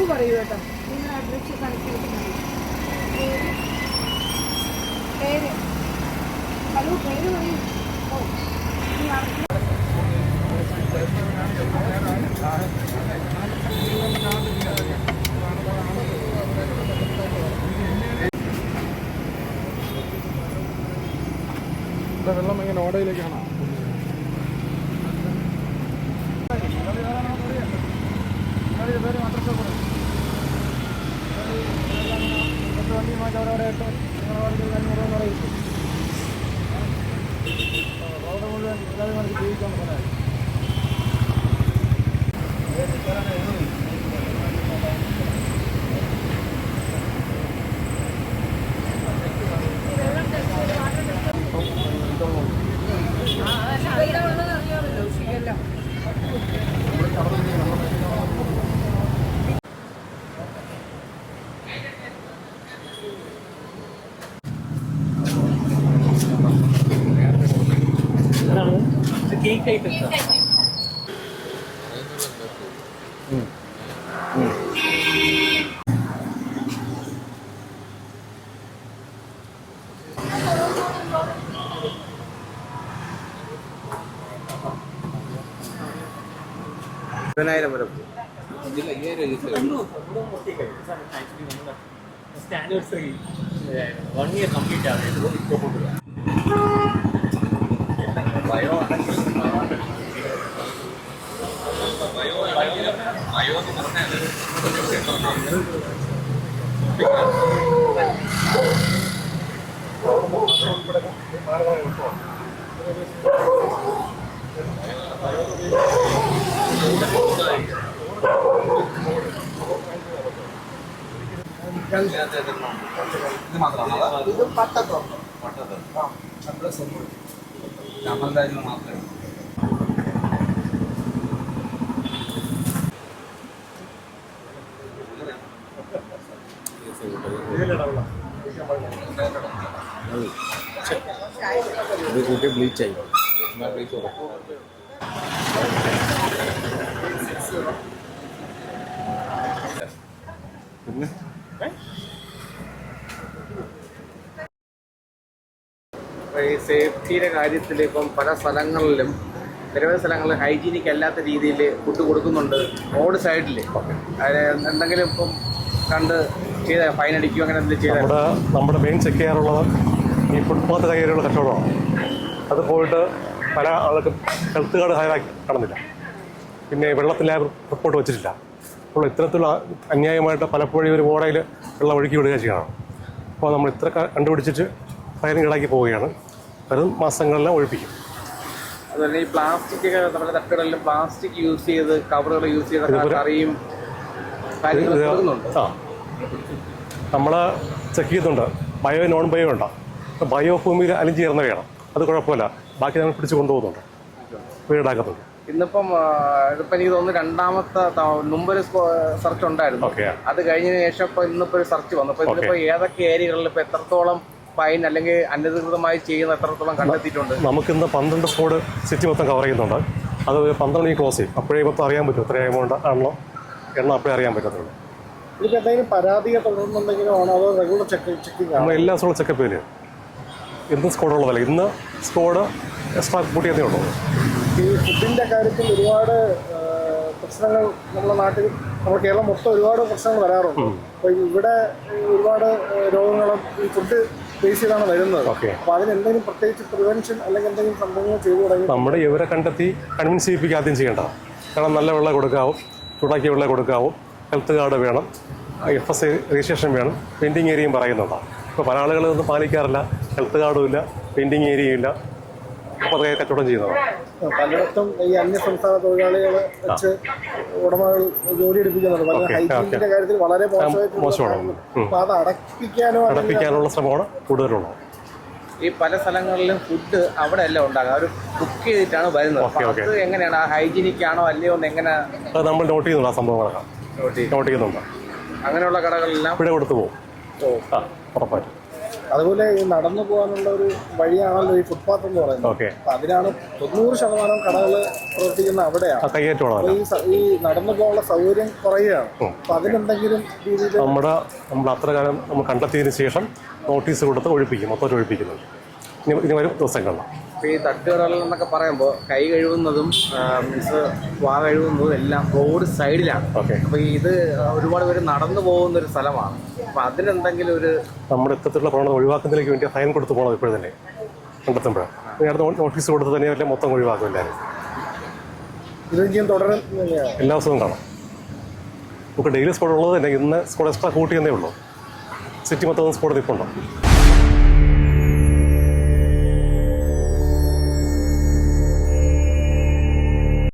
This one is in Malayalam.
അഡ്രസ്സ് പറയൂ കേട്ടോ. നിങ്ങളുടെ അഡ്രസ്സ് കണക്ട് പേര് ഹലോ പേര് പറയൂ. ഓ വെള്ളം ഇങ്ങനെ ഓടയിലേക്കാണ്. ജീവിക്കാൻ പറയാം. Cake item anniversary 1 year complete ആവുന്നത് ബയോ ഇത് മാത്രമാണ്. ഇത് പട്ടത്തോ അമൽരാജിന് മാത്രമേ ഇത് കൂട്ടി ബ്ലീച്ചായി ബ്ലീച്ച് കൊടുക്കും. പിന്നെ ഈ സേഫ്റ്റിയുടെ കാര്യത്തിൽ ഇപ്പം പല സ്ഥലങ്ങളിലും നിരവധി സ്ഥലങ്ങളിൽ ഹൈജീനിക് അല്ലാത്ത രീതിയിൽ ഫുഡ് കൊടുക്കുന്നുണ്ട്. റോഡ് സൈഡിൽ എന്തെങ്കിലും ഇപ്പം കണ്ട് ചെയ്ത ഫൈൻ അടിക്കുകയോ അങ്ങനെ എന്തെങ്കിലും ചെയ്താൽ നമ്മുടെ മെയിൻ ചെക്ക് ചെയ്യാറുള്ളത് ഈ ഫുട്പാത്ത് കയ്യിലുള്ള കച്ചവടമാണ്. അത് പോയിട്ട് പല ആൾക്കും ഹെൽത്ത് കാർഡ് ഹാജരാക്കി കാണുന്നില്ല. പിന്നെ വെള്ളത്തിൽ റിപ്പോർട്ട് വെച്ചിട്ടില്ല. അപ്പോൾ ഇത്തരത്തിലുള്ള അന്യായമായിട്ട് പലപ്പോഴും ഒരു ഓടയിൽ വെള്ളം ഒഴുക്കി വിടുക ചെയ്യണം. അപ്പോൾ നമ്മൾ ഇത്ര കണ്ടുപിടിച്ചിട്ട് ഫൈൻ ഈടാക്കി പോവുകയാണ്. വരും മാസങ്ങളെല്ലാം ഒഴിപ്പിക്കും. അതുപോലെ ഈ പ്ലാസ്റ്റിക് നമ്മുടെ തട്ടുകളിലും പ്ലാസ്റ്റിക് യൂസ് ചെയ്ത് കവറുകൾ യൂസ് ചെയ്ത് കറിയും നമ്മൾ ചെക്ക് ചെയ്യുന്നുണ്ട്. ബയോ നോൺ ബയോ ഉണ്ട്. ബയോ ഭൂമിയിൽ അലിഞ്ഞ് ചേർന്ന് വേണം. അത് കുഴപ്പമില്ല. ബാക്കി നമ്മൾ പിടിച്ച് കൊണ്ടുപോകുന്നുണ്ട്, വീടാക്കുന്നുണ്ട്. ഇന്നിപ്പം എനിക്ക് തോന്നുന്നു രണ്ടാമത്തെ മുമ്പൊരു സെർച്ച് ഉണ്ടായിരുന്നു. അത് കഴിഞ്ഞതിന് ശേഷം ഇപ്പൊ ഇന്നിപ്പോ ഒരു സെർച്ച് വന്നു. അപ്പൊ ഇന്നിപ്പോ ഏതൊക്കെ ഏരിയകളിൽ ഇപ്പൊ എത്രത്തോളം ഫൈൻ അല്ലെങ്കിൽ അനധികൃതമായി ചെയ്യുന്ന എത്രത്തോളം കണ്ടെത്തിയിട്ടുണ്ട്? നമുക്കിന്ന് 12 സ്പോട്ട് സിറ്റി മൊത്തം കവർ ചെയ്യുന്നുണ്ട്. അത് 12 ക്ലോസ് ചെയ്യും. അപ്പോഴേ മൊത്തം അറിയാൻ പറ്റും എത്ര എമൗണ്ട് ആണല്ലോ എണ്ണം അപ്പോഴേ അറിയാൻ പറ്റത്തുള്ളൂ. ഇതിപ്പോൾ എന്തെങ്കിലും പരാതിയോ തുടർന്നുണ്ടെങ്കിലോ ആണോ അതോ റെഗുലർ ചെക്കിംഗ്? നമ്മൾ എല്ലാ സ്കൂളും ചെക്കപ്പ് ചെയ്യില്ല. ഇന്ന് സ്കോഡുള്ളതല്ല. ഇന്ന് സ്കോഡ് എക്സ്ട്രാ കൂട്ടിയതേ ഉള്ളൂ. ഈ ഫുഡിൻ്റെ കാര്യത്തിൽ ഒരുപാട് പ്രശ്നങ്ങൾ നമ്മുടെ നാട്ടിൽ, നമ്മുടെ കേരളം മൊത്തം ഒരുപാട് പ്രശ്നങ്ങൾ വരാറുണ്ട്. അപ്പോൾ ഇവിടെ ഒരുപാട് രോഗങ്ങളും ഈ ഫുഡ് ബേസ് ചെയ്താണ് വരുന്നത്. അപ്പോൾ അതിനെന്തെങ്കിലും പ്രത്യേകിച്ച് പ്രിവെൻഷൻ അല്ലെങ്കിൽ എന്തെങ്കിലും സംഭവങ്ങൾ ചെയ്തു തുടങ്ങി നമ്മുടെ ഇവരെ കണ്ടെത്തി കൺവിൻസ് ചെയ്യിപ്പിക്കുക ആദ്യം ചെയ്യേണ്ടതാണ്. കാരണം നല്ല വെള്ളം കൊടുക്കാവും, ചൂടാക്കിയ വെള്ളം കൊടുക്കാവും, ഹെൽത്ത് കാർഡ് വേണം, FSI രജിസ്ട്രേഷൻ വേണം, പെയിൻറ്റിങ് ഏരിയയും പറയുന്നതാണ്. ഇപ്പോൾ പല ആളുകളൊന്നും പാലിക്കാറില്ല. ഹെൽത്ത് കാർഡും ഇല്ല, പെയിൻറ്റിങ് ഏരിയയും ഇല്ല. അപ്പോൾ അത് കച്ചവടം ചെയ്യുന്നതാണ്. പലയിടത്തും ഈ അന്യസംസ്ഥാന തൊഴിലാളികളെ വെച്ച് ഉടമകൾ ജോലി എടുപ്പിക്കുന്നുണ്ട്. ഹൈജീനിന്റെ കാര്യത്തിൽ വളരെ മോശമാണ്. അപ്പോൾ അത് അടപ്പിക്കാനുള്ള ശ്രമമാണ് കൂടുതലുള്ളത്. ഈ പല സ്ഥലങ്ങളിലും ഫുഡ് അവിടെ അല്ല ഉണ്ടാകുക, അവർ കുക്ക് ചെയ്തിട്ടാണ് വരുന്നത്. അത് എങ്ങനെയാണ്, ഹൈജീനിക് ആണോ അല്ലയോ എന്ന് എങ്ങനെ അത് നമ്മൾ നോട്ട് ചെയ്യുന്നുണ്ട്. ആ സംഭവങ്ങളൊക്കെ നോട്ട് ചെയ്യുന്നുണ്ട്. അങ്ങനെയുള്ള കടകളെല്ലാം ഇവിടെ കൊടുത്തു പോകും. ഉറപ്പായിട്ടും. അതുപോലെ ഈ നടന്നു പോകാനുള്ള ഒരു വഴിയാണല്ലോ ഈ ഫുട്പാത്ത് എന്ന് പറയുന്നത്. ഓക്കെ. അപ്പൊ അതിനാണ് 90% കടകൾ പ്രവർത്തിക്കുന്ന അവിടെയാണ്. ആ കയ്യേറ്റമാണ് അപ്പൊ ഈ നടന്നു പോകാനുള്ള സൗകര്യം കുറയുകയാണ്. അപ്പൊ അതിനെന്തെങ്കിലും രീതിയിൽ നമ്മൾ അത്ര കാലം നമ്മൾ കണ്ടെത്തിയതിന് ശേഷം നോട്ടീസ് കൊടുത്ത് ഒഴിപ്പിക്കും, മൊത്തം ഒഴിപ്പിക്കുന്നത് ഇനി വരും ദിവസങ്ങളിൽ. ഇപ്പോൾ ഈ തട്ടുകടകൾ എന്നൊക്കെ പറയുമ്പോൾ കൈ കഴുകുന്നതും മീൻസ് വാ കഴുകുന്നതും എല്ലാം റോഡ് സൈഡിലാണ്. ഓക്കെ. അപ്പോൾ ഇത് ഒരുപാട് പേര് നടന്നു പോകുന്ന ഒരു സ്ഥലമാണ്. അപ്പോൾ അതിനെന്തെങ്കിലും ഒരു നമ്മുടെ ഇത്തരത്തിലുള്ള പ്രവണത ഒഴിവാക്കുന്നതിലേക്ക് വേണ്ടി ഫൈൻ കൊടുത്ത് പോകണം ഇപ്പോഴും തന്നെ കണ്ടെത്തുമ്പോഴാണ്. അടുത്ത നോട്ടീസ് കൊടുത്ത് തന്നെ മൊത്തം ഒഴിവാക്കും എല്ലാവരും. ഇതെങ്കിലും തുടരുന്നില്ല. എല്ലാ ദിവസവും കാണാം. നമുക്ക് ഡെയിലി സ്കോഡ് ഉള്ളത് തന്നെ ഇന്ന് സ്കോഡ് എക്സ്ട്രാ കൂട്ടിയെന്നേ ഉള്ളൂ. സിറ്റി മൊത്തം സ്കോഡ് നിൽപ്പുണ്ടോ.